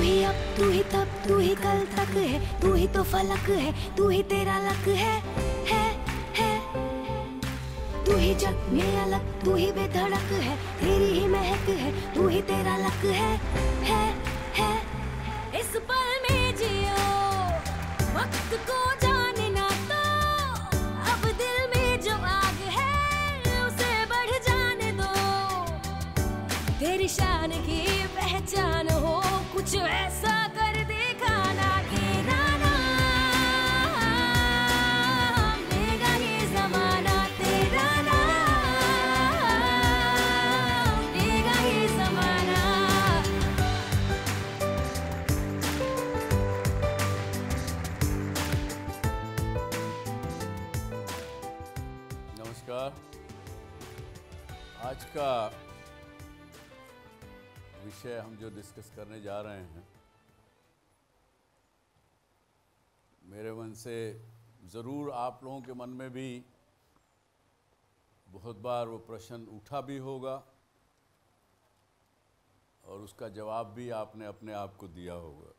ही अब, तू ही तब, तू ही कल तक है, तू ही तो फलक है, तू ही तेरा लक है। तू ही जग में अलग, तू ही बेधड़क है, तेरी ही महक है, तू ही तेरा लक है। इस पल में जियो, वक्त को जाने ना तो, अब दिल में जो आग है उसे बढ़ जाने दो। तेरी शान की पहचान हो, कुछ ऐसा कर दिखाना कि नाना लेगा ये जमाना, तेरा नाम लेगा ये जमाना। नमस्कार। आज का विषय हम जो डिस्कस करने जा रहे हैं, मेरे मन से ज़रूर आप लोगों के मन में भी बहुत बार वो प्रश्न उठा भी होगा और उसका जवाब भी आपने अपने आप को दिया होगा।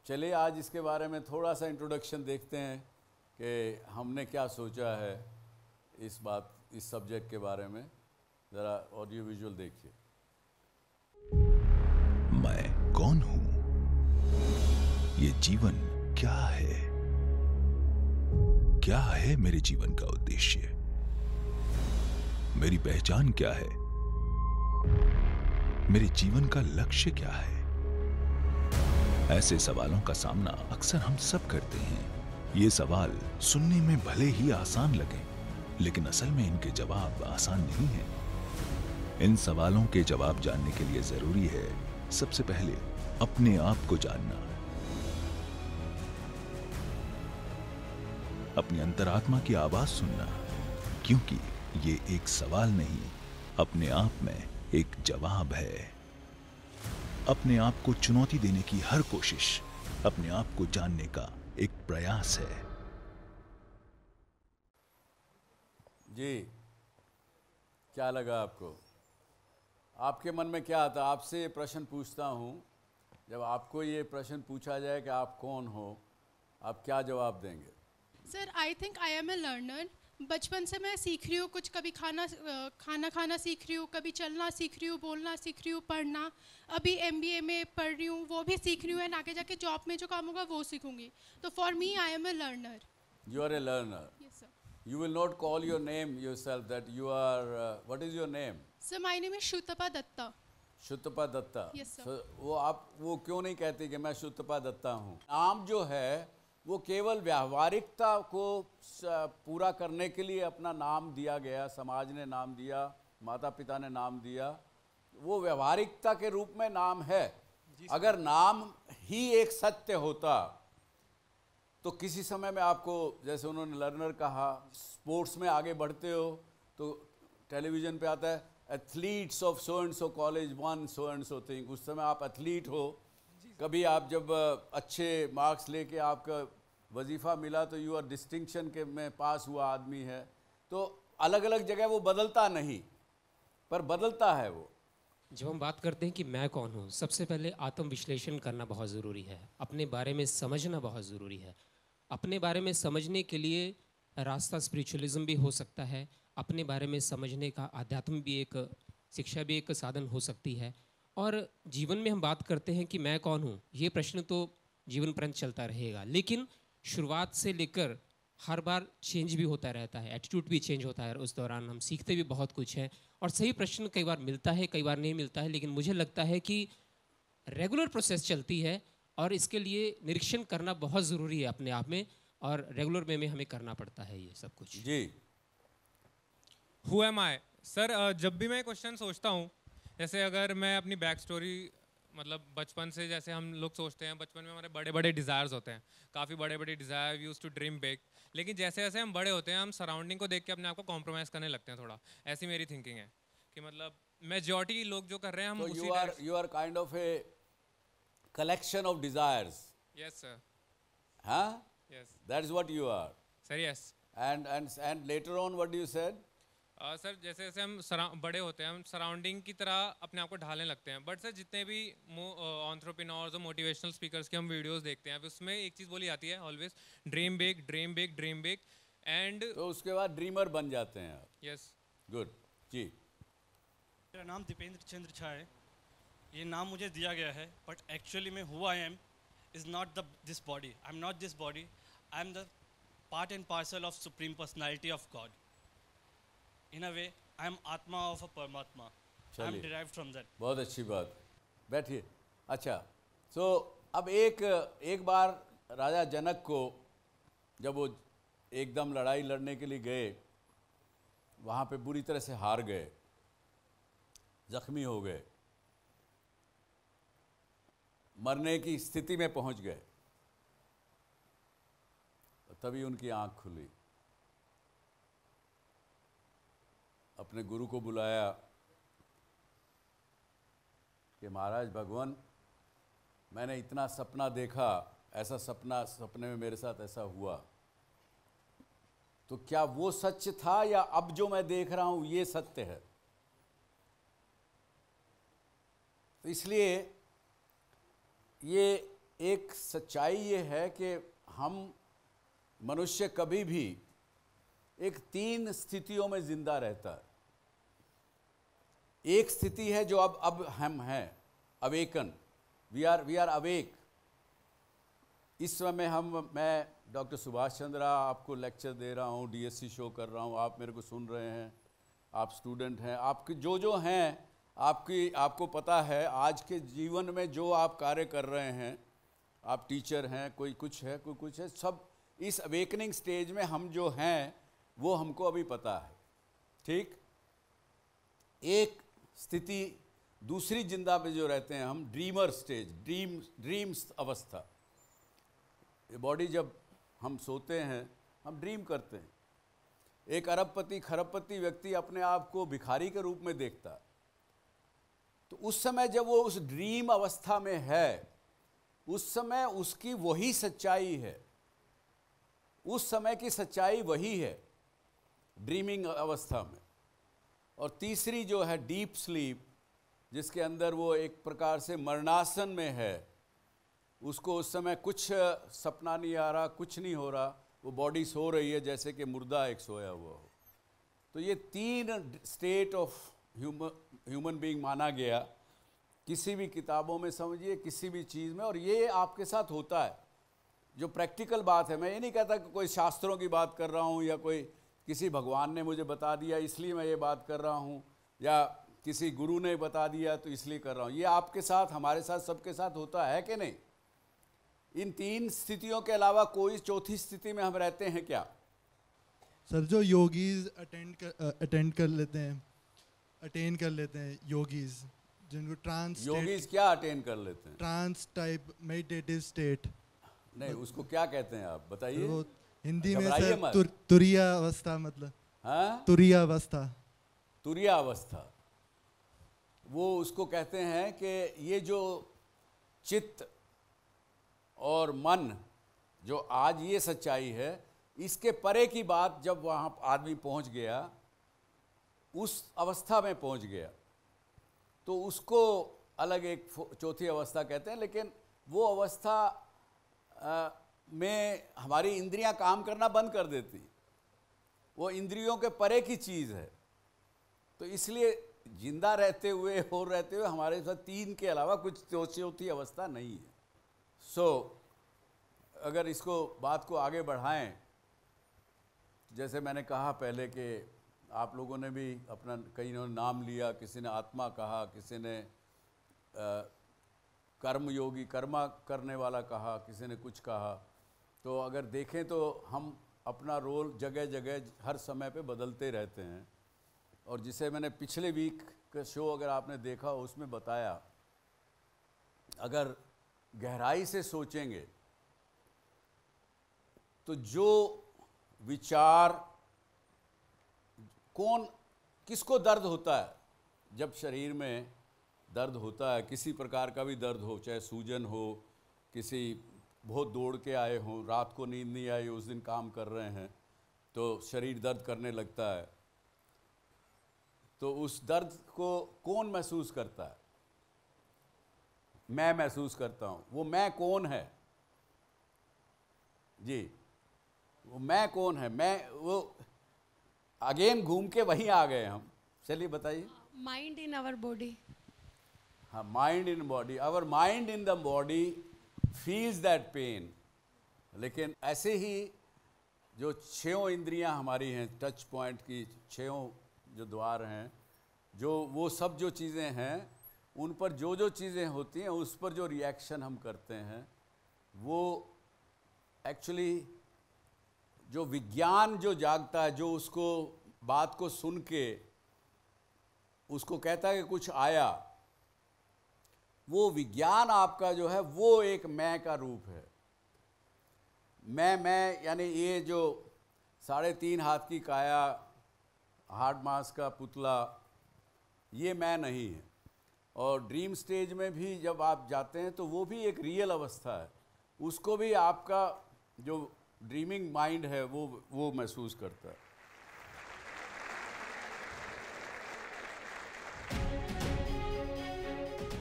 चलिए आज इसके बारे में थोड़ा सा इंट्रोडक्शन देखते हैं कि हमने क्या सोचा है इस सब्जेक्ट के बारे में। ज़रा ऑडियो विजुअल देखिए। मैं कौन हूं? ये जीवन क्या है? क्या है मेरे जीवन का उद्देश्य? मेरी पहचान क्या है? मेरे जीवन का लक्ष्य क्या है? ऐसे सवालों का सामना अक्सर हम सब करते हैं। ये सवाल सुनने में भले ही आसान लगे, लेकिन असल में इनके जवाब आसान नहीं हैं। इन सवालों के जवाब जानने के लिए जरूरी है सबसे पहले अपने आप को जानना, अपनी अंतरात्मा की आवाज सुनना, क्योंकि ये एक सवाल नहीं, अपने आप में एक जवाब है। अपने आप को चुनौती देने की हर कोशिश अपने आप को जानने का एक प्रयास है। जी, क्या लगा आपको? आपके मन में क्या आता? आपसे ये प्रश्न पूछता हूँ, जब आपको ये प्रश्न पूछा जाए कि आप कौन हो, आप क्या जवाब देंगे? Sir, I think I am a learner. बचपन से मैं सीख रही हूँ कुछ, कभी खाना सीख रही हूँ, कभी चलना सीख रही हूँ, बोलना सीख रही हूँ, पढ़ना। अभी MBA में पढ़ रही हूँ, वो भी सीख रही हूँ, एंड आगे जाके जॉब में जो काम होगा वो सीखूंगी। तो for me I am a learner. You are a learner. Yes sir. You will not call your name yourself that you are, what is your name? Sir, my name is Shrutapa Dutta. Shuddhapa Dutta. Yes, sir. So, वो क्यों नहीं कहती कि मैं शुद्धपा दत्ता हूँ? नाम जो है वो केवल व्यावहारिकता को पूरा करने के लिए अपना नाम दिया गया, समाज ने नाम दिया, माता पिता ने नाम दिया, वो व्यावहारिकता के रूप में नाम है। अगर नाम ही एक सत्य होता तो किसी समय में आपको, जैसे उन्होंने लर्नर कहा, स्पोर्ट्स में आगे बढ़ते हो तो टेलीविज़न पे आता है athletes of so and so college one so and so thing, उस समय आप एथलीट हो। कभी आप जब अच्छे मार्क्स लेके आपका वजीफ़ा मिला तो यू आर डिस्टिंक्शन के में पास हुआ आदमी है। तो अलग अलग जगह वो बदलता नहीं, पर बदलता है वो। जब हम बात करते हैं कि मैं कौन हूँ, सबसे पहले आत्म विश्लेषण करना बहुत ज़रूरी है, अपने बारे में समझना बहुत ज़रूरी है। अपने बारे में समझने के लिए रास्ता स्पिरिचुअलिज्म भी हो सकता है, अपने बारे में समझने का आध्यात्म भी एक शिक्षा भी एक साधन हो सकती है। और जीवन में हम बात करते हैं कि मैं कौन हूँ, ये प्रश्न तो जीवन पर्यंत चलता रहेगा, लेकिन शुरुआत से लेकर हर बार चेंज भी होता रहता है, एटीट्यूड भी चेंज होता है, उस दौरान हम सीखते भी बहुत कुछ हैं। और सही प्रश्न कई बार मिलता है, कई बार नहीं मिलता है, लेकिन मुझे लगता है कि रेगुलर प्रोसेस चलती है और इसके लिए निरीक्षण करना बहुत ज़रूरी है अपने आप में, और रेगुलर वे में हमें करना पड़ता है ये सब कुछ। जी, हु एम आई? सर, जब भी मैं क्वेश्चन सोचता हूँ, जैसे अगर मैं अपनी बैक स्टोरी, मतलब बचपन से जैसे हम लोग सोचते हैं, बचपन में हमारे बड़े बड़े डिज़ायर्स होते हैं, काफ़ी बड़े बड़े desire, we used to dream big. लेकिन जैसे जैसे हम बड़े होते हैं, हम सराउंडिंग को देख के अपने आप को कॉम्प्रोमाइज़ करने लगते हैं थोड़ा। ऐसी मेरी थिंकिंग है कि मतलब मेजॉरिटी लोग जो कर रहे हैं हम so you are kind of a collection of desires. Yes sir. Huh? Yes. That is what you are. Sir, yes. And later on what you said? Sir जैसे जैसे हम बड़े होते हैं हम सराउंडिंग की तरह अपने आप को ढालने लगते हैं, बट सर जितने भी एंटरप्रेन्योर्स और मोटिवेशनल स्पीकर्स की हम वीडियोस देखते हैं उसमें एक चीज़ बोली जाती है always, dream big dream big dream big and तो उसके बाद ड्रीमर बन जाते हैं आप। यस। गुड जी। मेरा नाम दीपेंद्र चंद्र झा है। ये नाम मुझे दिया गया है, बट एक्चुअली में who I am is not this body. I am not this body, I am the part and parcel of supreme personality of God. In a way I am आत्मा ऑफ अ परमात्मा। I am चलिए। Derived from that. बहुत अच्छी बात, बैठिए। अच्छा, सो अब एक बार राजा जनक को जब वो एकदम लड़ाई लड़ने के लिए गए, वहाँ पे बुरी तरह से हार गए, जख्मी हो गए, मरने की स्थिति में पहुँच गए, तभी उनकी आँख खुली। अपने गुरु को बुलाया कि महाराज भगवान, मैंने इतना सपना देखा, ऐसा सपने में मेरे साथ ऐसा हुआ, तो क्या वो सच था या अब जो मैं देख रहा हूं ये सत्य है? तो इसलिए ये एक सच्चाई ये है कि हम मनुष्य कभी भी एक 3 स्थितियों में जिंदा रहता है। एक स्थिति है जो अब हम हैं, अवेकन, वी आर अवेक। इस समय मैं डॉक्टर सुभाष चंद्रा आपको लेक्चर दे रहा हूँ, डीएससी शो कर रहा हूँ, आप मेरे को सुन रहे हैं, आप स्टूडेंट हैं, आपके जो हैं, आपको पता है आज के जीवन में जो आप कार्य कर रहे हैं, आप टीचर हैं, कोई कुछ है, कोई कुछ है, सब इस अवेकनिंग स्टेज में हम जो हैं वो हमको अभी पता है। ठीक, एक स्थिति, दूसरी जिंदा पे जो रहते हैं हम, ड्रीमर स्टेज, ड्रीम्स अवस्था। ये बॉडी जब हम सोते हैं हम ड्रीम करते हैं। एक अरबपति खरबपति व्यक्ति अपने आप को भिखारी के रूप में देखता है, तो उस समय जब वो उस ड्रीम अवस्था में है, उस समय उसकी वही सच्चाई है, उस समय की सच्चाई वही है ड्रीमिंग अवस्था में। और तीसरी जो है डीप स्लीप, जिसके अंदर वो एक प्रकार से मरणासन में है, उसको उस समय कुछ सपना नहीं आ रहा, कुछ नहीं हो रहा, वो बॉडी सो रही है जैसे कि मुर्दा एक सोया हुआ हो। तो ये 3 स्टेट ऑफ ह्यूमन बीइंग माना गया किसी भी किताबों में, समझिए किसी भी चीज़ में, और ये आपके साथ होता है। जो प्रैक्टिकल बात है, मैं ये नहीं कहता कि कोई शास्त्रों की बात कर रहा हूँ या कोई किसी भगवान ने मुझे बता दिया इसलिए मैं ये बात कर रहा हूँ, या किसी गुरु ने बता दिया तो इसलिए कर रहा हूँ। ये आपके साथ, हमारे साथ, सबके साथ होता है कि नहीं? इन 3 स्थितियों के अलावा कोई चौथी स्थिति में हम रहते हैं क्या? सर, जो योगीज अटेंड कर लेते हैं, अटेन कर लेते हैं, योगीज जिनको ट्रांस, योगीज क्या अटेन कर लेते हैं? Trance type meditative state. नहीं, उसको क्या कहते हैं आप बताइए? वो हिंदी में घबराइए मत। सर तुरिया अवस्था, मतलब हाँ, तुरिया अवस्था। तुरिया अवस्था, वो उसको कहते हैं कि ये जो चित्त और मन, जो आज ये सच्चाई है, इसके परे की बात जब वहाँ आदमी पहुँच गया, उस अवस्था में पहुँच गया, तो उसको अलग एक चौथी अवस्था कहते हैं। लेकिन वो अवस्था में हमारी इंद्रियां काम करना बंद कर देती, वो इंद्रियों के परे की चीज़ है। तो इसलिए जिंदा रहते हुए और रहते हुए हमारे साथ 3 के अलावा कुछ चौथी अवस्था नहीं है। सो अगर इसको बात को आगे बढ़ाएं, जैसे मैंने कहा पहले कि आप लोगों ने भी अपना कई ने नाम लिया, किसी ने आत्मा कहा, किसी ने कर्मयोगी, कर्मा करने वाला कहा, किसी ने कुछ कहा। तो अगर देखें तो हम अपना रोल जगह जगह हर समय पे बदलते रहते हैं। और जिसे मैंने पिछले वीक का शो अगर आपने देखा उसमें बताया, अगर गहराई से सोचेंगे तो जो विचार, किसको दर्द होता है जब शरीर में दर्द होता है, किसी प्रकार का भी दर्द हो, चाहे सूजन हो, किसी बहुत दौड़ के आए हों, रात को नींद नहीं आई, उस दिन काम कर रहे हैं तो शरीर दर्द करने लगता है। तो उस दर्द को कौन महसूस करता है? मैं महसूस करता हूँ। वो मैं कौन है जी? वो मैं कौन है? मैं वो अगेन घूम के वहीं आ गए हम। चलिए बताइए। Mind in our body. हाँ, mind in body, our mind in the body feels that pain. लेकिन ऐसे ही जो 6 इंद्रियां हमारी हैं, टच पॉइंट की 6 जो द्वार हैं, जो वो सब जो चीज़ें हैं, उन पर जो जो चीज़ें होती हैं उस पर जो रिएक्शन हम करते हैं, वो एक्चुअली जो विज्ञान जो जागता है, जो उसको बात को सुन के उसको कहता है कि कुछ आया, वो विज्ञान आपका जो है वो एक मैं का रूप है। मैं यानी ये जो 3.5 हाथ की काया, हार्ड मास का पुतला, ये मैं नहीं है। और ड्रीम स्टेज में भी जब आप जाते हैं तो वो भी एक रियल अवस्था है, उसको भी आपका जो ड्रीमिंग माइंड है वो महसूस करता है।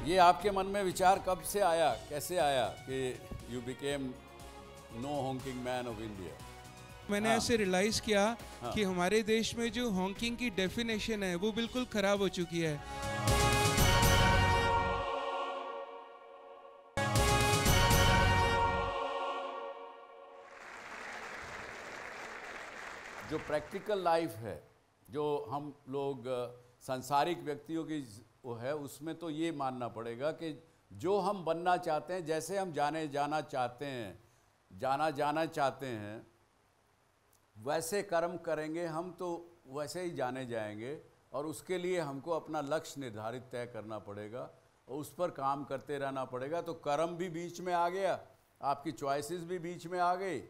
ये आपके मन में विचार कब से आया, कैसे आया कि you became no honking man of India? मैंने ऐसे रियलाइज किया कि हमारे देश में जो हॉन्किंग की डेफिनेशन है वो बिल्कुल खराब हो चुकी है। जो प्रैक्टिकल लाइफ है, जो हम लोग सांसारिक व्यक्तियों की वो है, उसमें तो ये मानना पड़ेगा कि जो हम बनना चाहते हैं, जैसे हम जाना चाहते हैं, जाना चाहते हैं, वैसे कर्म करेंगे हम तो वैसे ही जाने जाएंगे। और उसके लिए हमको अपना लक्ष्य निर्धारित तय करना पड़ेगा और उस पर काम करते रहना पड़ेगा। तो कर्म भी बीच में आ गया, आपकी चॉइसेस भी बीच में आ गई,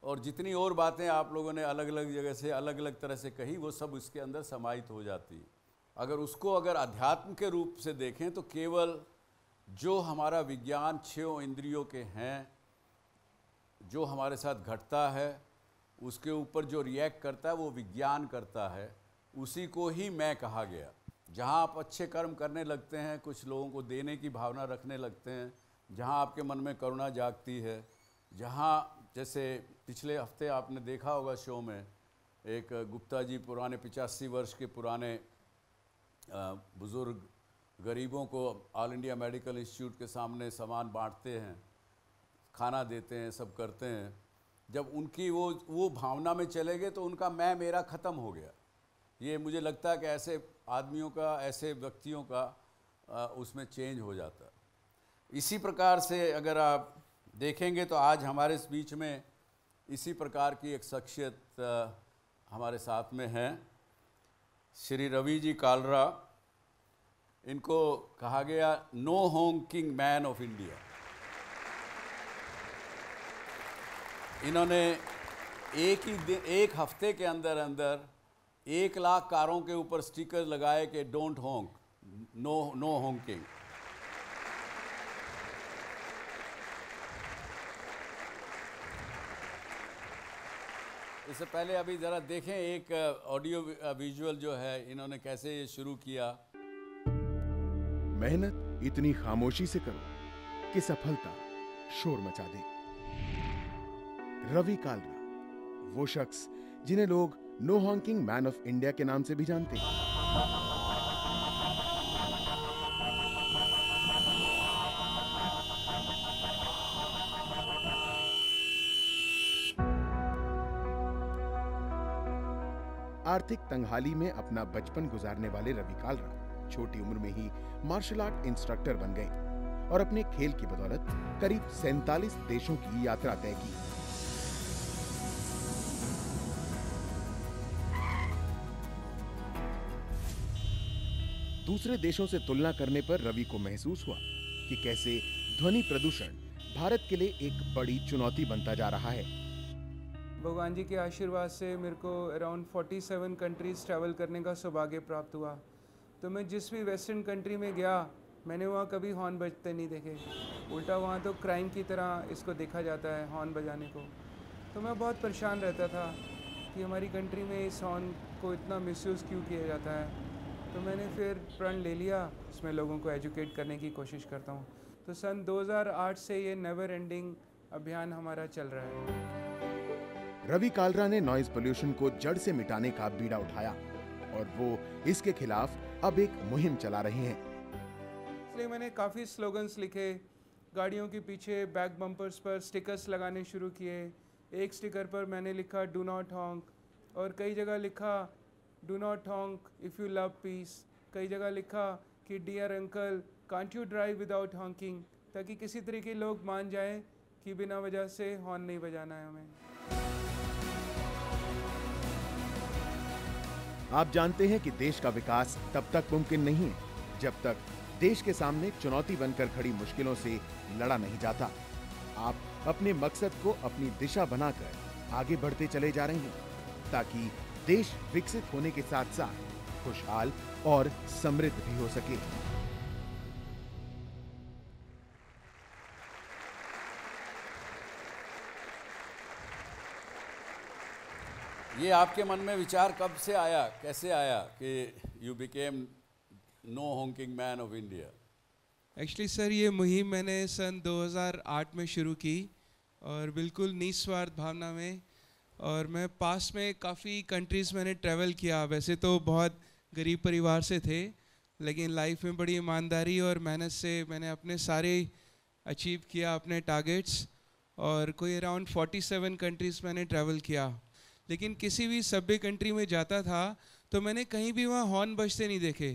और जितनी और बातें आप लोगों ने अलग अलग जगह से अलग अलग तरह से कही, वो सब उसके अंदर समाहित हो जाती है। अगर अध्यात्म के रूप से देखें तो केवल जो हमारा विज्ञान 6 इंद्रियों के हैं, जो हमारे साथ घटता है, उसके ऊपर जो रिएक्ट करता है वो विज्ञान करता है, उसी को ही मैं कहा गया। जहाँ आप अच्छे कर्म करने लगते हैं, कुछ लोगों को देने की भावना रखने लगते हैं, जहाँ आपके मन में करुणा जागती है, जहाँ जैसे पिछले हफ्ते आपने देखा होगा शो में, एक गुप्ता जी पुराने 85 वर्ष के पुराने बुज़ुर्ग गरीबों को ऑल इंडिया मेडिकल इंस्टीट्यूट के सामने सामान बांटते हैं, खाना देते हैं, सब करते हैं। जब उनकी वो भावना में चले गए तो उनका मैं मेरा ख़त्म हो गया। ये मुझे लगता है कि ऐसे आदमियों का, ऐसे व्यक्तियों का उसमें चेंज हो जाता है। इसी प्रकार से अगर आप देखेंगे तो आज हमारे इस बीच में इसी प्रकार की एक शख्सियत हमारे साथ में है, श्री रवि जी कालरा। इनको कहा गया no honking man of India. इन्होंने एक हफ्ते के अंदर 1 लाख कारों के ऊपर स्टिकर लगाए कि डोंट हॉन्क, नो हॉन्किंग। इससे पहले अभी ज़रा देखें एक ऑडियो विजुअल जो है, इन्होंने कैसे ये शुरू किया। मेहनत इतनी खामोशी से करो कि सफलता शोर मचा दे। रवि कालरा, वो शख्स जिन्हें लोग no honking man of India के नाम से भी जानते हैं। आर्थिक तंगहाली में अपना बचपन गुजारने वाले रवि कालरा छोटी उम्र में ही मार्शल आर्ट इंस्ट्रक्टर बन गए और अपने खेल की बदौलत करीब 47 देशों की यात्रा तय की। दूसरे देशों से तुलना करने पर रवि को महसूस हुआ कि कैसे ध्वनि प्रदूषण भारत के लिए एक बड़ी चुनौती बनता जा रहा है। भगवान जी के आशीर्वाद से मेरे को अराउंड 47 कंट्रीज़ ट्रैवल करने का सौभाग्य प्राप्त हुआ। तो मैं जिस भी वेस्टर्न कंट्री में गया, मैंने वहाँ कभी हॉर्न बजते नहीं देखे। उल्टा वहाँ तो क्राइम की तरह इसको देखा जाता है, हॉर्न बजाने को। तो मैं बहुत परेशान रहता था कि हमारी कंट्री में इस हॉर्न को इतना मिसयूज़ क्यों किया जाता है। तो मैंने फिर प्रण ले लिया, इसमें लोगों को एजुकेट करने की कोशिश करता हूँ। तो सन 2008 से ये नेवर एंडिंग अभियान हमारा चल रहा है। रवि कालरा ने नॉइज पोल्यूशन को जड़ से मिटाने का बीड़ा उठाया और वो इसके खिलाफ अब एक मुहिम चला रहे हैं। इसलिए मैंने काफ़ी स्लोगन्स लिखे, गाड़ियों के पीछे बैक बम्पर्स पर स्टिकर्स लगाने शुरू किए। एक स्टिकर पर मैंने लिखा डू नॉट हॉन्क, और कई जगह लिखा do not honk if you love peace. कई जगह लिखा कि dear uncle can't you drive without honking, ताकि किसी तरीके लोग मान जाएं कि बिना वजह से हॉर्न नहीं बजाना है हमें। आप जानते हैं कि देश का विकास तब तक मुमकिन नहीं है जब तक देश के सामने चुनौती बनकर खड़ी मुश्किलों से लड़ा नहीं जाता। आप अपने मकसद को अपनी दिशा बनाकर आगे बढ़ते चले जा रहे हैं ताकि देश विकसित होने के साथ साथ खुशहाल और समृद्ध भी हो सके। ये आपके मन में विचार कब से आया, कैसे आया कि you became no honking man of India? Actually sir, ये मुहिम मैंने सन 2008 में शुरू की और बिल्कुल निस्वार्थ भावना में। और मैं पास में काफ़ी कंट्रीज़ मैंने ट्रैवल किया। वैसे तो बहुत गरीब परिवार से थे, लेकिन लाइफ में बड़ी ईमानदारी और मेहनत से मैंने अपने सारे अचीव किया अपने टारगेट्स। और कोई अराउंड 47 कंट्रीज़ मैंने ट्रैवल किया। लेकिन किसी भी सभ्य कंट्री में जाता था तो मैंने कहीं भी वहाँ हॉर्न बजते नहीं देखे।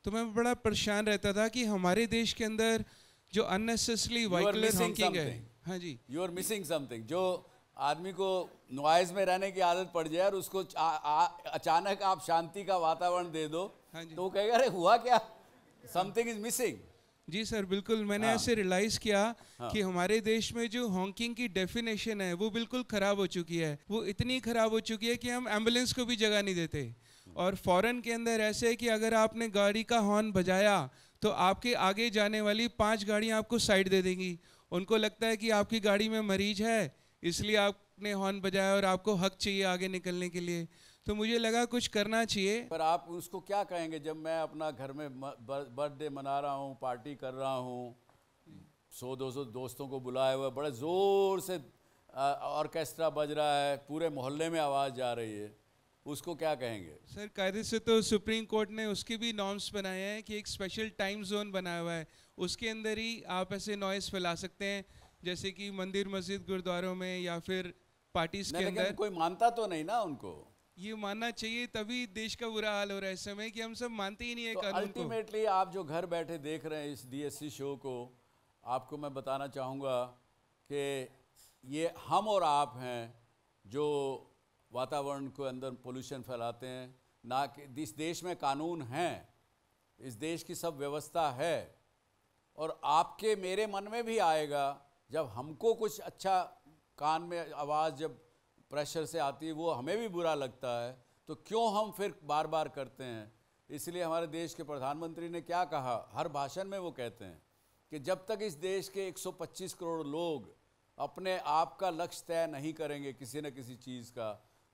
तो मैं बड़ा परेशान रहता था कि हमारे देश के अंदर जो अननेसेसरी व्हीकल हॉकिंग है। हाँ जी, यू आर मिसिंग समथिंग। जो आदमी को नॉइज में रहने की आदत पड़ जाए और उसको अचानक आप शांति का वातावरण दे दो, हाँ जी, तो वो कहेगा अरे हुआ क्या, समथिंग इज मिसिंग। जी सर, बिल्कुल। मैंने ऐसे रियलाइज किया कि हमारे देश में जो हॉकिंग की डेफिनेशन है वो बिल्कुल ख़राब हो चुकी है। वो इतनी ख़राब हो चुकी है कि हम एम्बुलेंस को भी जगह नहीं देते। और फॉरेन के अंदर ऐसे है कि अगर आपने गाड़ी का हॉर्न बजाया तो आपके आगे जाने वाली 5 गाड़ियाँ आपको साइड दे देंगी। उनको लगता है कि आपकी गाड़ी में मरीज है, इसलिए आपने हॉर्न बजाया और आपको हक चाहिए आगे निकलने के लिए। तो मुझे लगा कुछ करना चाहिए। पर आप उसको क्या कहेंगे जब मैं अपना घर में बर्थडे मना रहा हूँ, पार्टी कर रहा हूँ, 100-200 दोस्तों को बुलाए हुए, बड़े ज़ोर से ऑर्केस्ट्रा बज रहा है, पूरे मोहल्ले में आवाज़ जा रही है, उसको क्या कहेंगे? सर, कायदे से तो सुप्रीम कोर्ट ने उसके भी नॉर्म्स बनाए हैं कि एक स्पेशल टाइम जोन बनाया हुआ है, उसके अंदर ही आप ऐसे नॉइज़ फैला सकते हैं, जैसे कि मंदिर मस्जिद गुरुद्वारों में या फिर पार्टीज के अंदर। कोई मानता तो नहीं ना उनको। ये मानना चाहिए, तभी देश का बुरा हाल हो रहा है इस समय कि हम सब मानते ही नहीं है तो कानून को। अल्टीमेटली आप जो घर बैठे देख रहे हैं इस DSC शो को, आपको मैं बताना चाहूँगा कि ये हम और आप हैं जो वातावरण के अंदर पोल्यूशन फैलाते हैं। ना कि इस देश में कानून हैं, इस देश की सब व्यवस्था है, और आपके मेरे मन में भी आएगा जब हमको कुछ अच्छा कान में आवाज़ जब प्रेशर से आती है, वो हमें भी बुरा लगता है, तो क्यों हम फिर बार बार करते हैं। इसलिए हमारे देश के प्रधानमंत्री ने क्या कहा, हर भाषण में वो कहते हैं कि जब तक इस देश के 125 करोड़ लोग अपने आप का लक्ष्य तय नहीं करेंगे किसी न किसी चीज़ का,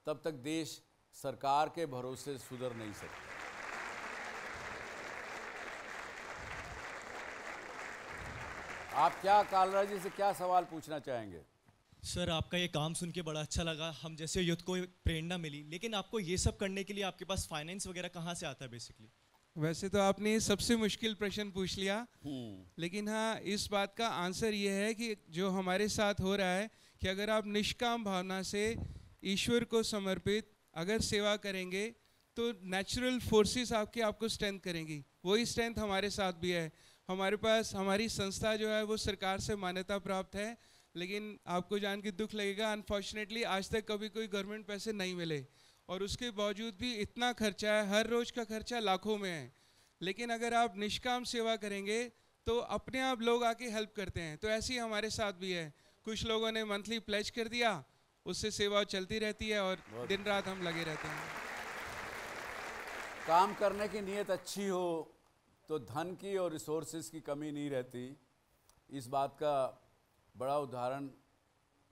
तब तक देश सरकार के भरोसे सुधर नहीं सकता। आप क्या कालरा जी से क्या सवाल पूछना चाहेंगे? सर, आपका ये काम सुन के बड़ा अच्छा लगा, हम जैसे यूथ को प्रेरणा मिली, लेकिन आपको ये सब करने के लिए आपके पास फाइनेंस वगैरह कहाँ से आता है बेसिकली? वैसे तो आपने सबसे मुश्किल प्रश्न पूछ लिया, लेकिन हाँ, इस बात का आंसर ये है कि जो हमारे साथ हो रहा है कि अगर आप निष्काम भावना से ईश्वर को समर्पित अगर सेवा करेंगे तो नेचुरल फोर्सेस आपको स्ट्रेंथ करेंगी। वही स्ट्रेंथ हमारे साथ भी है। हमारे पास हमारी संस्था जो है वो सरकार से मान्यता प्राप्त है, लेकिन आपको जान के दुख लगेगा, अनफॉर्चुनेटली आज तक कभी कोई गवर्नमेंट पैसे नहीं मिले, और उसके बावजूद भी इतना खर्चा है, हर रोज़ का खर्चा लाखों में है। लेकिन अगर आप निष्काम सेवा करेंगे तो अपने आप लोग आके हेल्प करते हैं। तो ऐसे ही हमारे साथ भी है, कुछ लोगों ने मंथली प्लेज कर दिया, उससे सेवा चलती रहती है और दिन रात हम लगे रहते हैं। काम करने की नीयत अच्छी हो तो धन की और रिसोर्सेज की कमी नहीं रहती। इस बात का बड़ा उदाहरण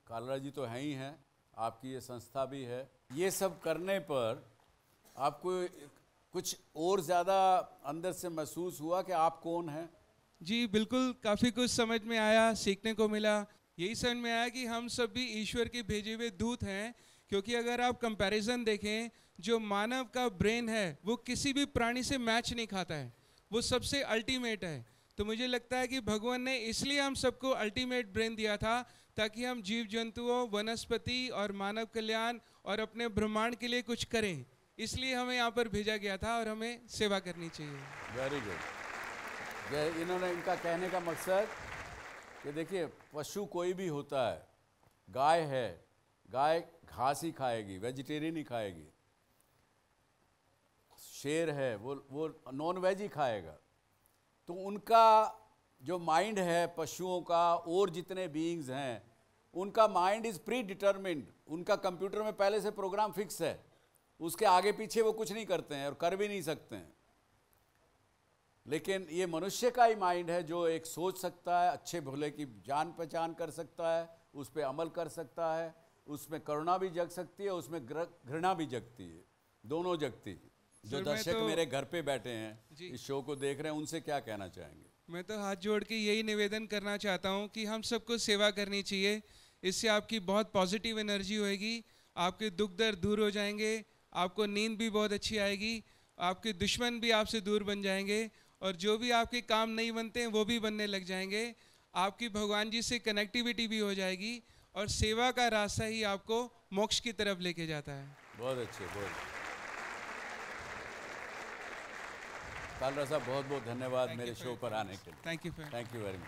कालरा जी तो हैं ही हैं, आपकी ये संस्था भी है। ये सब करने पर आपको कुछ और ज़्यादा अंदर से महसूस हुआ कि आप कौन हैं? जी बिल्कुल, काफ़ी कुछ समझ में आया, सीखने को मिला। यही समझ में आया कि हम सब भी ईश्वर के भेजे हुए दूत हैं, क्योंकि अगर आप कंपैरिजन देखें, जो मानव का ब्रेन है वो किसी भी प्राणी से मैच नहीं खाता है, वो सबसे अल्टीमेट है। तो मुझे लगता है कि भगवान ने इसलिए हम सबको अल्टीमेट ब्रेन दिया था, ताकि हम जीव जंतुओं, वनस्पति और मानव कल्याण और अपने ब्रह्मांड के लिए कुछ करें। इसलिए हमें यहाँ पर भेजा गया था और हमें सेवा करनी चाहिए। Very good. इन्होंने इनका कहने का मकसद कि देखिए, पशु कोई भी होता है, गाय है, गाय घास ही खाएगी, वेजिटेरियन ही खाएगी। शेर है, वो नॉन वेज ही खाएगा। तो उनका जो माइंड है पशुओं का और जितने बीइंग्स हैं, उनका माइंड इज़ प्री डिटर्मिन्ड। उनका कंप्यूटर में पहले से प्रोग्राम फिक्स है, उसके आगे पीछे वो कुछ नहीं करते हैं और कर भी नहीं सकते हैं। लेकिन ये मनुष्य का ही माइंड है जो एक सोच सकता है, अच्छे भले की जान पहचान कर सकता है, उस पर अमल कर सकता है, उसमें करुणा भी जग सकती है, उसमें घृणा भी जगती है, दोनों जगती है। जो दर्शक मेरे घर पे बैठे हैं, इस शो को देख रहे हैं, उनसे क्या कहना चाहेंगे? मैं तो हाथ जोड़ के यही निवेदन करना चाहता हूँ कि हम सबको सेवा करनी चाहिए। इससे आपकी बहुत पॉजिटिव एनर्जी होएगी, आपके दुख दर्द दूर हो जाएंगे, आपको नींद भी बहुत अच्छी आएगी, आपके दुश्मन भी आपसे दूर बन जाएंगे, और जो भी आपके काम नहीं बनते हैं वो भी बनने लग जाएंगे। आपकी भगवान जी से कनेक्टिविटी भी हो जाएगी, और सेवा का रास्ता ही आपको मोक्ष की तरफ लेके जाता है। बहुत अच्छे, बहुत। कालरा साहब, बहुत बहुत धन्यवाद मेरे शो पर आने के लिए। Thank you very much.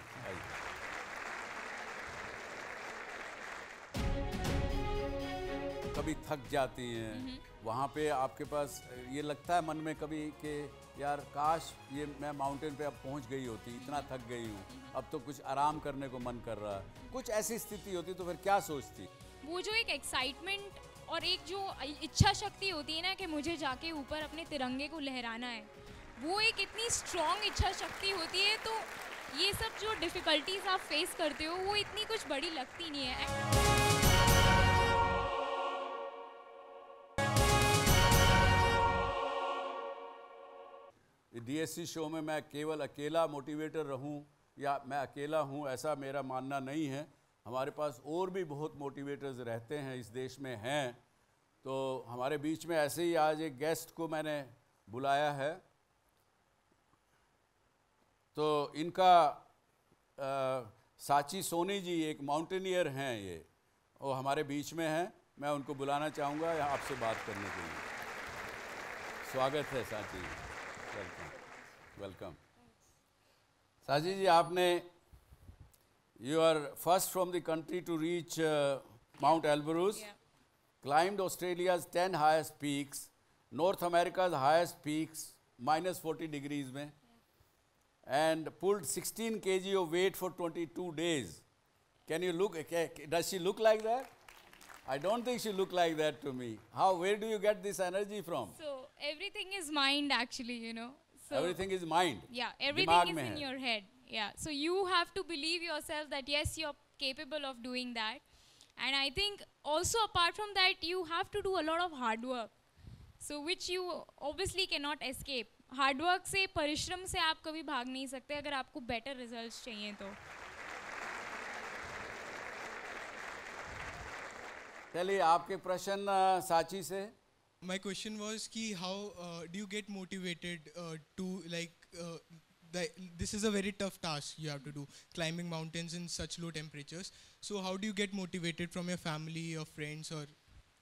कभी थक जाती हैं, वहाँ पे आपके पास ये लगता है मन में कभी कि यार काश ये मैं माउंटेन पे अब पहुँच गई होती, इतना थक गई हूँ, अब तो कुछ आराम करने को मन कर रहा है, कुछ ऐसी स्थिति होती तो फिर क्या सोचती? वो जो एक एक्साइटमेंट और एक जो इच्छा शक्ति होती है ना कि मुझे जाके ऊपर अपने तिरंगे को लहराना है, वो एक इतनी स्ट्रॉन्ग इच्छा शक्ति होती है। तो ये सब जो डिफ़िकल्टीज आप फेस करते हो वो इतनी कुछ बड़ी लगती नहीं है। डीएससी शो में मैं केवल अकेला मोटिवेटर रहूं या मैं अकेला हूं, ऐसा मेरा मानना नहीं है। हमारे पास और भी बहुत मोटिवेटर्स रहते हैं, इस देश में हैं। तो हमारे बीच में ऐसे ही आज एक गेस्ट को मैंने बुलाया है। तो इनका साची सोनी जी एक माउंटेनियर हैं, ये वो हमारे बीच में हैं। मैं उनको बुलाना चाहूँगा यहाँ आपसे बात करने के लिए। स्वागत है साची जी, वेलकम। साची जी, आपने you are first from the country to reach Mount Elbrus, climbed Australia's 10 highest peaks, North America's highest peaks, -40 degrees में, and pulled 16 kg of weight for 22 days. Can you look, does she look like that? I don't think she look like that to me. Where do you get this energy from? So everything is mind actually, you know. So everything is mind. Yeah, everything is in your head. Yeah, so you have to believe yourself that yes, you're capable of doing that. And I think also apart from that, you have to do a lot of hard work. So which you obviously cannot escape. Hard work से, परिश्रम से आप कभी भाग नहीं सकते अगर आपको better results चाहिए तो. चलिए आपके प्रश्न साची से. My question was कि how do you get motivated to like this is a very tough task you have to do, climbing mountains in such low temperatures. So how do you get motivated from your family or friends or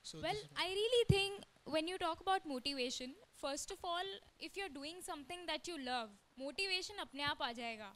so? Well, I really think when you talk about motivation, first of all, if you're doing something that you love, motivation अपने आप आ जाएगा.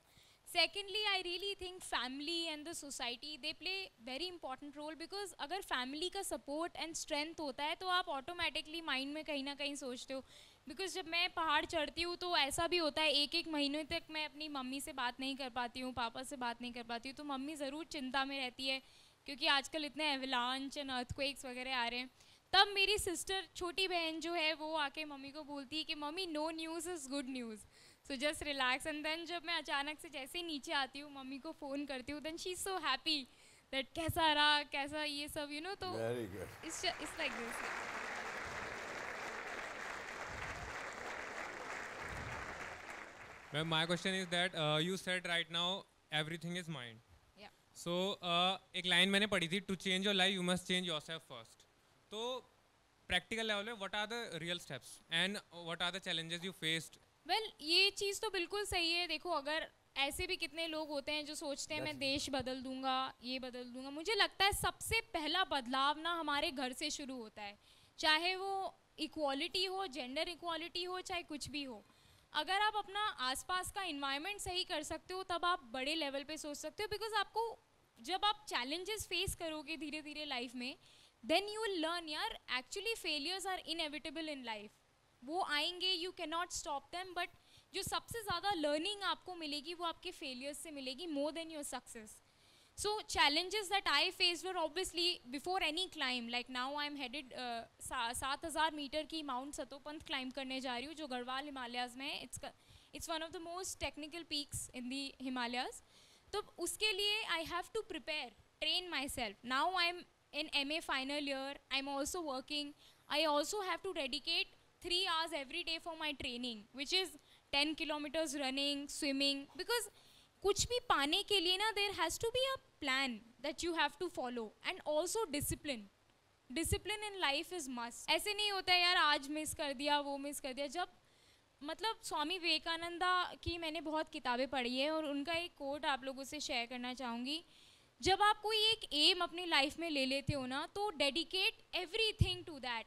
Secondly, I really think family and the society, they play very important role because अगर family का support and strength होता है तो आप automatically mind में कहीं ना कहीं सोचते हो. बिकॉज जब मैं पहाड़ चढ़ती हूँ तो ऐसा भी होता है एक महीने तक मैं अपनी मम्मी से बात नहीं कर पाती हूँ, पापा से बात नहीं कर पाती हूँ. तो मम्मी ज़रूर चिंता में रहती है क्योंकि आजकल इतने एवलांच एंड अर्थक्वेक्स वगैरह आ रहे हैं. तब मेरी सिस्टर, छोटी बहन जो है, वो आके मम्मी को बोलती है कि mummy no news is good news, so just relax. And then जब मैं अचानक से जैसे ही नीचे आती हूँ, मम्मी को फ़ोन करती हूँ, then she is so happy that कैसा रहा, कैसा ये सब, यू नो. तो it's like this. Ma'am, my question is that you said right now everything is mind. Yeah. So एक लाइन मैंने पढ़ी थी, to change your life you must change yourself first. तो practical level में what are the real steps and what are the challenges you faced? Well, ये चीज़ तो बिल्कुल सही है. देखो, अगर ऐसे भी कितने लोग होते हैं जो सोचते हैं मैं देश बदल दूंगा, ये बदल दूंगा. मुझे लगता है सबसे पहला बदलाव ना हमारे घर से शुरू होता है. चाहे वो इक्वालिटी हो, जेंडर इक्वालिटी हो, चाहे कुछ भी हो. अगर आप अपना आसपास का इन्वायरमेंट सही कर सकते हो तब आप बड़े लेवल पे सोच सकते हो. बिकॉज आपको जब आप चैलेंजेस फेस करोगे धीरे धीरे लाइफ में, देन यू विल लर्न यार actually failures are inevitable in life. वो आएंगे, you can not stop them. But जो सबसे ज़्यादा लर्निंग आपको मिलेगी वो आपके फेलियर्स से मिलेगी, more than your success. So challenges that I faced were obviously before any climb. Like now I'm headed 7,000 metre की माउंट सतोपंथ क्लाइंब करने जा रही हूँ जो गढ़वाल हिमालयाज़ में है. It's one of the most technical peaks in the Himalayas. तो उसके लिए I have to prepare, train myself. Now I'm in MA final year. I'm also working. I also have to dedicate 3 hours every day for my training, which is 10 kilometers running, swimming. Because कुछ भी पाने के लिए ना there has to be a plan that you have to follow and also discipline. Discipline in life is must. ऐसे नहीं होता है यार आज मिस कर दिया, वो मिस कर दिया. जब मतलब स्वामी विवेकानंदा की मैंने बहुत किताबें पढ़ी है और उनका एक कोट आप लोगों से शेयर करना चाहूँगी. जब आप कोई एक एम अपनी लाइफ में ले लेते हो ना तो dedicate everything to that,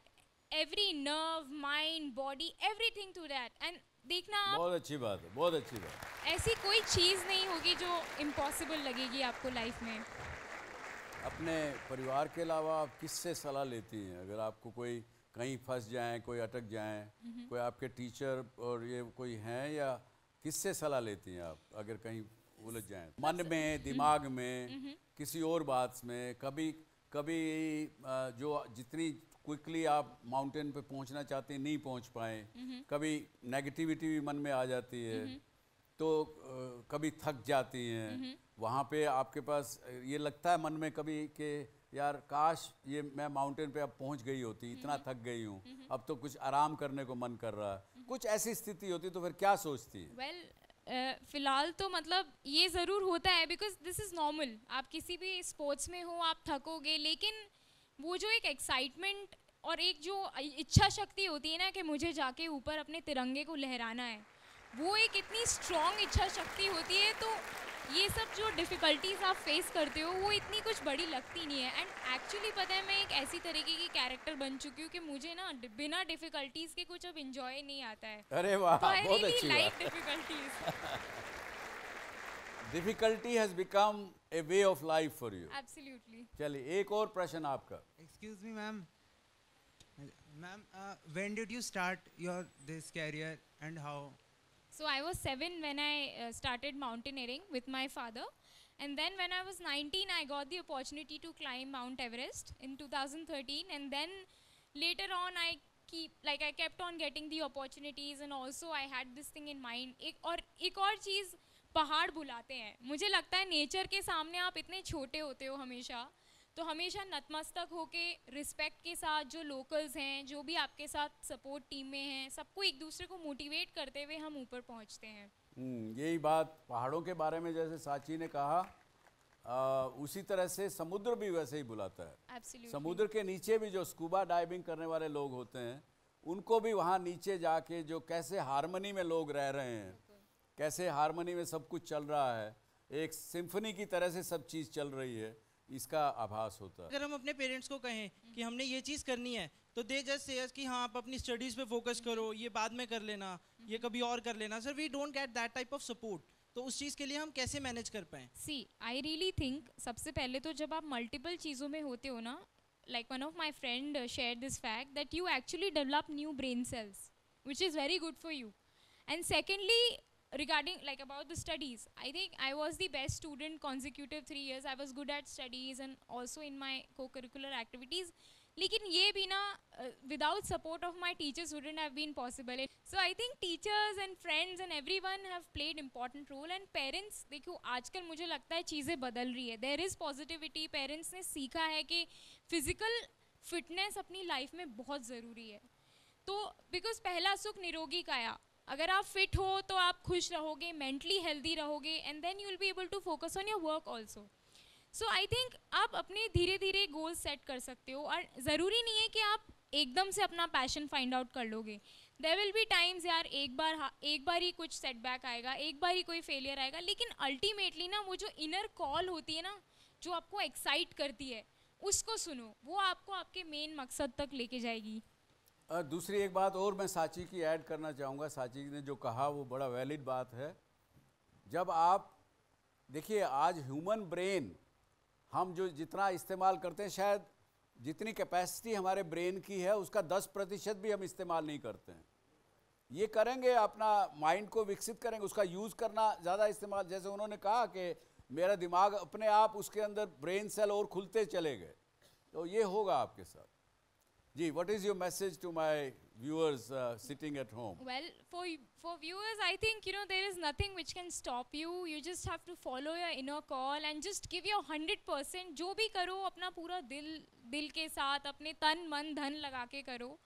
every nerve, mind, body, everything to that. And देखना आप, बहुत अच्छी बात है, बहुत अच्छी बात. ऐसी कोई चीज़ नहीं होगी जो इम्पॉसिबल लगेगी आपको लाइफ में. अपने परिवार के अलावा आप किससे सलाह लेती हैं अगर आपको कोई कहीं फंस जाएं, कोई अटक जाएं, कोई आपके टीचर और ये कोई हैं, या किससे सलाह लेती हैं आप अगर कहीं उलझ जाएं मन में, दिमाग में, किसी और बात में? कभी जो जितनी क्विकली आप माउंटेन पे पहुंचना चाहते हैं नहीं पहुंच पाए, कभी नेगेटिविटी भी मन में आ जाती है, तो कभी थक जाती हैं. वहाँ पे आपके पास ये लगता है मन में कभी कि यार काश ये मैं माउंटेन पे अब पहुँच गई होती, इतना थक गई हूँ, अब तो कुछ आराम करने को मन कर रहा है. कुछ ऐसी स्थिति होती तो फिर क्या सोचती है? वेल, फ़िलहाल तो मतलब ये ज़रूर होता है बिकॉज दिस इज़ नॉर्मल. आप किसी भी स्पोर्ट्स में हो आप थकोगे, लेकिन वो जो एक एक्साइटमेंट और एक जो इच्छा शक्ति होती है ना कि मुझे जाके ऊपर अपने तिरंगे को लहराना है, वो एक इतनी स्ट्रॉन्ग इच्छा शक्ति होती है. तो ये सब जो डिफ़िकल्टीज़ आप फेस करते हो वो इतनी कुछ बड़ी लगती नहीं है. एंड एक्चुअली पता है मैं एक ऐसी तरीके की कैरेक्टर बन चुकी हूँ कि मुझे ना बिना डिफ़िकल्टीज़ के कुछ अब इंजॉय नहीं आता है. अरे वाह, तो आई बहुत रियली अच्छी लाइक बात. Difficulties. Difficulty has become a way of life for you. Absolutely. चलिए एक और प्रश्न आपका. Excuse me, ma'am. Ma'am, when did you start your this career and how? So I was 7 when I started mountaineering with my father, and then when I was 19 I got the opportunity to climb Mount Everest in 2013, and then later on I kept on getting the opportunities, and also I had this thing in mind. एक और चीज़, पहाड़ बुलाते हैं. मुझे लगता है nature के सामने आप इतने छोटे होते हो हमेशा, तो हमेशा नतमस्तक होके रिस्पेक्ट के साथ जो लोकल्स हैं, जो भी आपके साथ सपोर्ट टीम में हैं, सबको एक दूसरे को मोटिवेट करते हुए हम ऊपर पहुंचते हैं. यही बात पहाड़ों के बारे में जैसे साची ने कहा, उसी तरह से समुद्र भी वैसे ही बुलाता है. Absolutely. समुद्र के नीचे भी जो स्कूबा डाइविंग करने वाले लोग होते हैं, उनको भी वहाँ नीचे जाके जो कैसे हारमनी में लोग रह रहे हैं, कैसे हारमनी में सब कुछ चल रहा है, एक सिम्फनी की तरह से सब चीज़ चल रही है, इसका आभास होता है. अगर हम अपने पेरेंट्स को कहें कि हमने ये चीज़ करनी है तो दे जस्ट से कि हाँ आप अपनी स्टडीज़ पे फोकस करो, ये बाद में कर लेना, ये कभी और कर लेना. Sir we don't get that type of support. तो उस चीज़ के लिए हम कैसे मैनेज कर पाएँ? सी आई रियली थिंक सबसे पहले तो जब आप मल्टीपल चीज़ों में होते हो ना, like one of my friend share this fact that you actually develop new brain cells, which is very good for you. And secondly, regarding like about the studies, I think I was the best student consecutive 3 years. I was good at studies and also in my co-curricular activities. लेकिन ये भी ना without support of my teachers wouldn't have been possible. So I think teachers and friends and everyone have played important role. And parents, देखो आजकल मुझे लगता है चीज़ें बदल रही है. There is positivity. Parents ने सीखा है कि physical fitness अपनी life में बहुत ज़रूरी है. तो because पहला सुख निरोगी काया, अगर आप फिट हो तो आप खुश रहोगे, मेंटली हेल्दी रहोगे, and then you will be able to focus on your work also. So I think आप अपने धीरे धीरे गोल सेट कर सकते हो, और ज़रूरी नहीं है कि आप एकदम से अपना पैशन फाइंड आउट कर लोगे. देयर विल बी टाइम्स यार, एक बार ही कुछ सेटबैक आएगा, एक बार ही कोई फेलियर आएगा, लेकिन अल्टीमेटली ना वो जो इनर कॉल होती है ना, जो आपको एक्साइट करती है, उसको सुनो, वो आपको आपके मेन मकसद तक लेके जाएगी. दूसरी एक बात और मैं साची की ऐड करना चाहूँगा. साची ने जो कहा वो बड़ा वैलिड बात है. जब आप देखिए, आज ह्यूमन ब्रेन हम जो जितना इस्तेमाल करते हैं, शायद जितनी कैपेसिटी हमारे ब्रेन की है उसका 10% भी हम इस्तेमाल नहीं करते हैं. ये करेंगे, अपना माइंड को विकसित करेंगे, उसका यूज़ करना ज़्यादा इस्तेमाल. जैसे उन्होंने कहा कि मेरा दिमाग अपने आप उसके अंदर ब्रेन सेल और खुलते चले गए, तो ये होगा आपके साथ. जी, what is your message to my viewers sitting at home? Well, for viewers, I think, you know, there is nothing which can stop you. You just have to follow your inner call and just give your 100%. जो भी करो अपना पूरा दिल के साथ, अपने तन मन धन लगा के करो.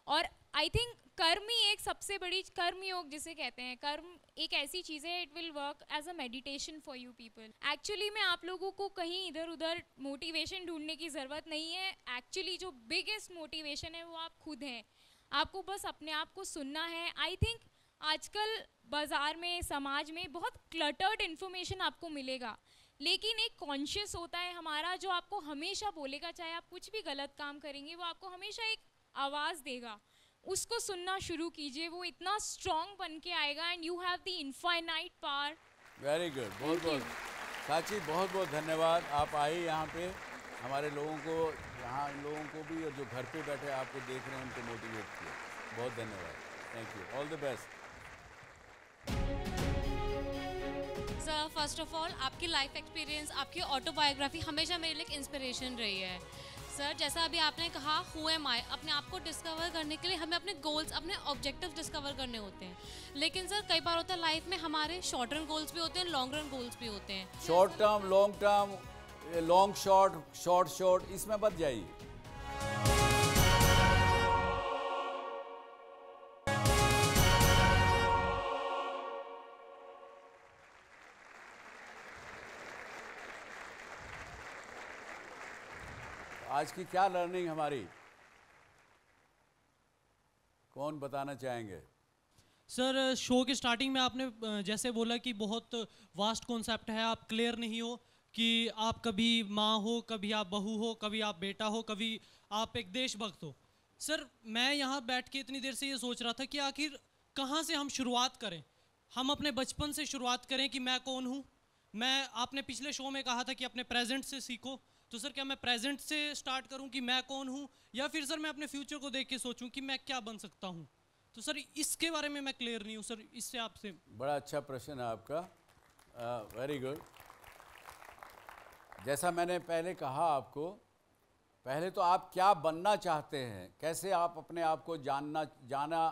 और आई थिंक कर्म ही एक सबसे बड़ी, कर्म योग जिसे कहते हैं, कर्म एक ऐसी चीज़ है, it will work as a meditation for you people. Actually में आप लोगों को कहीं इधर उधर मोटिवेशन ढूंढने की ज़रूरत नहीं है. एक्चुअली जो बिगेस्ट मोटिवेशन है वो आप खुद हैं. आपको बस अपने आप को सुनना है. आई थिंक आजकल बाज़ार में, समाज में बहुत क्लटर्ड इन्फॉर्मेशन आपको मिलेगा, लेकिन एक कॉन्शियस होता है हमारा जो आपको हमेशा बोलेगा, चाहे आप कुछ भी गलत काम करेंगे, वो आपको हमेशा एक आवाज़ देगा. उसको सुनना शुरू कीजिए, वो इतना स्ट्रॉन्ग बन के आएगा, and you have the infinite power. Very good. बहुत बहुत साची, बहुत बहुत धन्यवाद. आप आई यहाँ पे, हमारे लोगों को, यहाँ लोगों को भी, और जो घर पे बैठे आपको देख रहे हैं उनको मोटिवेट किया. बहुत धन्यवाद. Thank you. All the best. Sir, first of all आपकी लाइफ एक्सपीरियंस, आपकी ऑटोबायोग्राफी हमेशा मेरे लिए इंस्पिरेशन रही है. सर, जैसा अभी आपने कहा, हु एम आई, अपने आप को डिस्कवर करने के लिए हमें अपने गोल्स, अपने ऑब्जेक्टिव्स डिस्कवर करने होते हैं. लेकिन सर कई बार होता है लाइफ में हमारे शॉर्ट रन गोल्स भी होते हैं, लॉन्ग रन गोल्स भी होते हैं. Short term, long term, long short, short, इसमें मत जाइए. आज की क्या लर्निंग हमारी, कौन बताना चाहेंगे? सर, शो के स्टार्टिंग में आपने जैसे बोला कि बहुत वास्ट कॉन्सेप्ट है, आप क्लियर नहीं हो कि आप कभी माँ हो, कभी आप बहू हो, कभी आप बेटा हो, कभी आप एक देशभक्त हो. सर, मैं यहाँ बैठ के इतनी देर से ये सोच रहा था कि आखिर कहाँ से हम शुरुआत करें. हम अपने बचपन से शुरुआत करें कि मैं कौन हूँ. आपने पिछले शो में कहा था कि अपने प्रेजेंट से सीखो, तो सर क्या मैं प्रेजेंट से स्टार्ट करूं कि मैं कौन हूं, या फिर सर मैं अपने फ्यूचर को देख के सोचूं कि मैं क्या बन सकता हूं. तो सर इसके बारे में मैं क्लियर नहीं हूं सर, इससे आपसे. बड़ा अच्छा प्रश्न है आपका. Very good. जैसा मैंने पहले कहा आपको, पहले तो आप क्या बनना चाहते हैं, कैसे आप अपने आप को जाना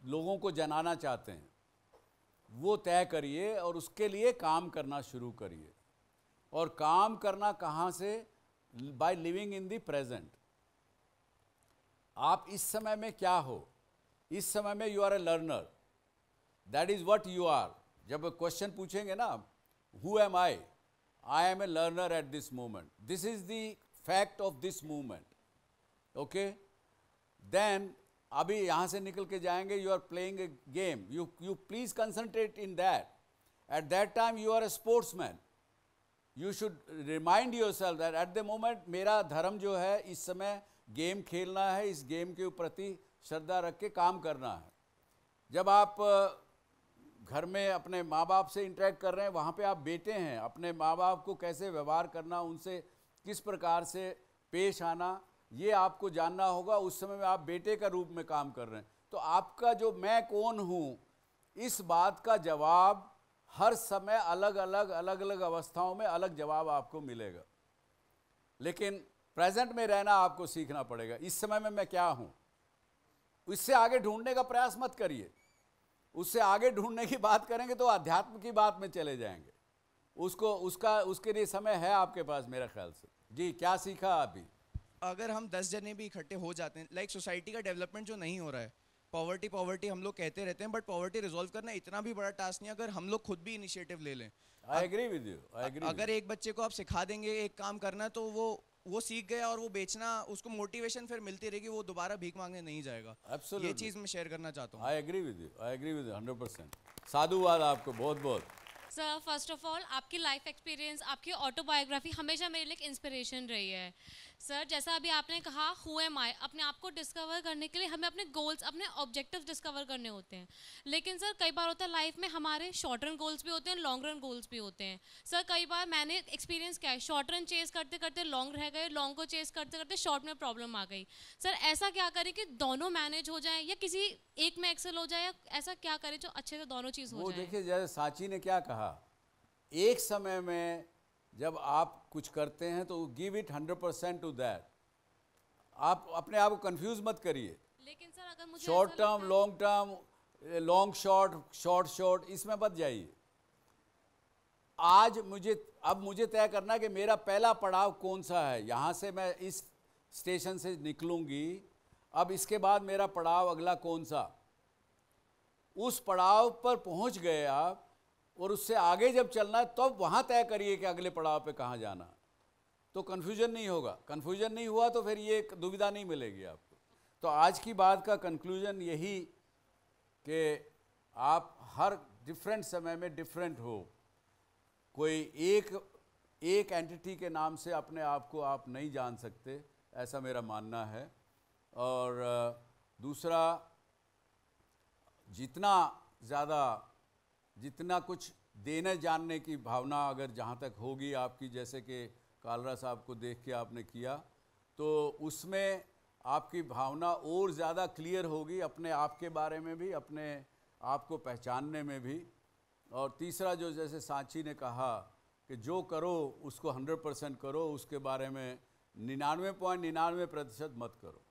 लोगों को जनाना चाहते हैं, वो तय करिए और उसके लिए काम करना शुरू करिए. और काम करना कहाँ से? By living in the present. आप इस समय में क्या हो? इस समय में you are a learner. That is what you are. जब क्वेश्चन पूछेंगे ना, who am I am a learner at this moment. This is the fact of this moment. Okay, then अभी यहाँ से निकल के जाएंगे, you are playing a game. You please concentrate in that. At that time you are A sportsman. You should remind yourself that at the moment मेरा धर्म जो है इस समय गेम खेलना है, इस गेम के प्रति श्रद्धा रख के काम करना है. जब आप घर में अपने माँ बाप से इंटरेक्ट कर रहे हैं, वहाँ पे आप बेटे हैं, अपने माँ बाप को कैसे व्यवहार करना, उनसे किस प्रकार से पेश आना, ये आपको जानना होगा. उस समय में आप बेटे का रूप में काम कर रहे हैं. तो आपका जो मैं कौन हूँ, इस बात का जवाब हर समय अलग अलग अवस्थाओं में अलग जवाब आपको मिलेगा. लेकिन प्रेजेंट में रहना आपको सीखना पड़ेगा. इस समय में मैं क्या हूँ, उससे आगे ढूंढने का प्रयास मत करिए. उससे आगे ढूंढने की बात करेंगे तो अध्यात्म की बात में चले जाएंगे. उसके लिए समय है आपके पास मेरे ख्याल से. जी, क्या सीखा अभी? अगर हम 10 जने भी इकट्ठे हो जाते हैं, लाइक सोसाइटी का डेवलपमेंट जो नहीं हो रहा है, पॉवर्टी हम लोग कहते रहते हैं, बट पॉवर्टी रिजॉल्व करना इतना भी बड़ा टास्क नहीं अगर हम लोग खुद भी इनिशिएटिव ले लें। I agree with you, I agree. अगर एक बच्चे को आप सिखा देंगे एक काम करना तो वो सीख गया और वो बेचना, उसको मोटिवेशन फिर मिलती रहेगी, वो दोबारा भीख मांगने नहीं जाएगा। Absolutely. ये चीज़ मैं शेयर करना चाहता हूँ। I agree with you, I agree with 100%। साधुवाद आपको बहुत बहुत। सर फर्स्ट ऑफ ऑल आपकी लाइफ एक्सपीरियंस, आपकी ऑटोबायोग्राफी हमेशा मेरे लिए इंस्पिरेशन रही है। सर जैसा अभी आपने कहा हु एम आई, अपने आप को डिस्कवर करने के लिए हमें अपने गोल्स, अपने ऑब्जेक्टिव्स डिस्कवर करने होते हैं। लेकिन सर कई बार होता है लाइफ में हमारे शॉर्ट रन गोल्स भी होते हैं, लॉन्ग रन गोल्स भी होते हैं। सर कई बार मैंने एक्सपीरियंस किया है, शॉर्ट रन चेस करते करते लॉन्ग रह गए, लॉन्ग को चेस करते करते शॉर्ट में प्रॉब्लम आ गई। सर ऐसा क्या करें कि दोनों मैनेज हो जाए, या किसी एक में एक्सेल हो जाए, या ऐसा क्या करें जो अच्छे से दोनों चीज़ हो वो जाए? देखिए जैसे सांची ने क्या कहा, एक समय में जब आप कुछ करते हैं तो गिव इट 100% टू दैट। आप अपने आप को कंफ्यूज मत करिए। लेकिन सर अगर मुझे short term, long term, long short, short short, इसमें मत जाइए। अब मुझे तय करना है कि मेरा पहला पड़ाव कौन सा है। यहाँ से मैं इस स्टेशन से निकलूंगी, अब इसके बाद मेरा पड़ाव अगला कौन सा। उस पड़ाव पर पहुँच गए आप, और उससे आगे जब चलना है तब वहाँ तय करिए कि अगले पड़ाव पे कहाँ जाना, तो कन्फ्यूजन नहीं होगा। कन्फ्यूजन नहीं हुआ तो फिर ये दुविधा नहीं मिलेगी आपको। तो आज की बात का कंक्लूजन यही कि आप हर डिफरेंट समय में डिफरेंट हो। कोई एक एंटिटी के नाम से अपने आप को आप नहीं जान सकते, ऐसा मेरा मानना है। और दूसरा, जितना कुछ देने जानने की भावना अगर जहाँ तक होगी आपकी, जैसे कि कालरा साहब को देख के आपने किया, तो उसमें आपकी भावना और ज़्यादा क्लियर होगी अपने आप के बारे में भी, अपने आप को पहचानने में भी। और तीसरा जो जैसे सांची ने कहा कि जो करो उसको 100% करो, उसके बारे में 99.99% मत करो।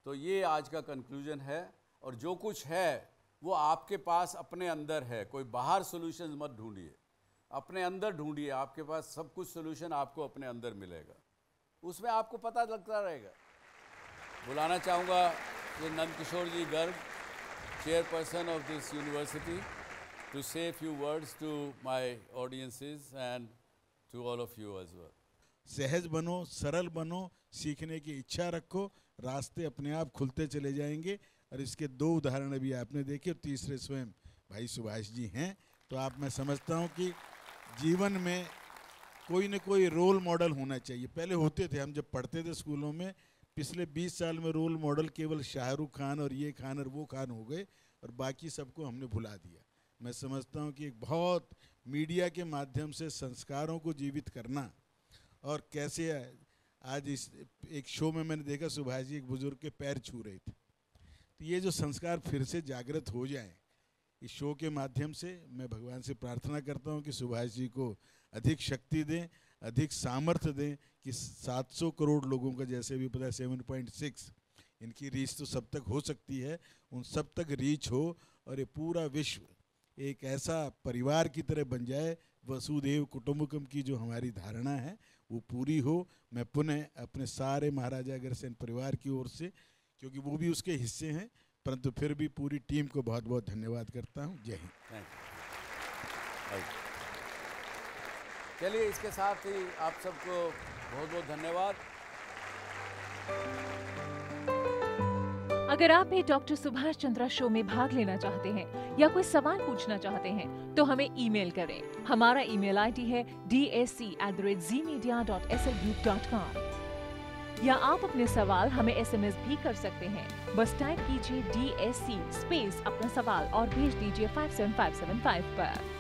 तो ये आज का कंक्लूजन है। और जो कुछ है वो आपके पास अपने अंदर है, कोई बाहर सॉल्यूशन मत ढूंढिए, अपने अंदर ढूंढिए। आपके पास सब कुछ सॉल्यूशन आपको अपने अंदर मिलेगा, उसमें आपको पता लगता रहेगा। बुलाना चाहूँगा ये Nand Kishore ji Garg, chairperson of this university, to say few words to my audiences and to all of you as well. सहज बनो, सरल बनो, सीखने की इच्छा रखो, रास्ते अपने आप खुलते चले जाएंगे। और इसके 2 उदाहरण अभी आपने देखे, और तीसरे स्वयं भाई सुभाष जी हैं। तो आप, मैं समझता हूँ कि जीवन में कोई न कोई रोल मॉडल होना चाहिए। पहले होते थे, हम जब पढ़ते थे स्कूलों में, पिछले 20 साल में रोल मॉडल केवल शाहरुख खान और ये खान और वो खान हो गए, और बाकी सबको हमने भुला दिया। मैं समझता हूँ कि एक बहुत मीडिया के माध्यम से संस्कारों को जीवित करना, और कैसे आज इस एक शो में मैंने देखा सुभाष जी एक बुजुर्ग के पैर छू रहे थे। तो ये जो संस्कार फिर से जागृत हो जाए इस शो के माध्यम से, मैं भगवान से प्रार्थना करता हूँ कि सुभाष जी को अधिक शक्ति दें, अधिक सामर्थ्य दें कि 700 करोड़ लोगों का, जैसे भी पता है 7.6 इनकी रीच तो सब तक हो सकती है, उन सब तक रीच हो, और ये पूरा विश्व एक ऐसा परिवार की तरह बन जाए। वसुदेव कुटुंबकम की जो हमारी धारणा है वो पूरी हो। मैं पुनः अपने सारे महाराजा अग्रसेन परिवार की ओर से, क्योंकि वो भी उसके हिस्से हैं, परंतु फिर भी पूरी टीम को बहुत बहुत धन्यवाद करता हूँ। जय हिंद। चलिए, इसके साथ ही आप सबको बहुत बहुत धन्यवाद। अगर आप भी डॉक्टर सुभाष चंद्रा शो में भाग लेना चाहते हैं या कोई सवाल पूछना चाहते हैं तो हमें ईमेल करें। हमारा ईमेल आईडी है dsc@zmedia.slgroup.com, या आप अपने सवाल हमें SMS भी कर सकते हैं। बस टाइप कीजिए DSC स्पेस अपना सवाल और भेज दीजिए 57575 पर।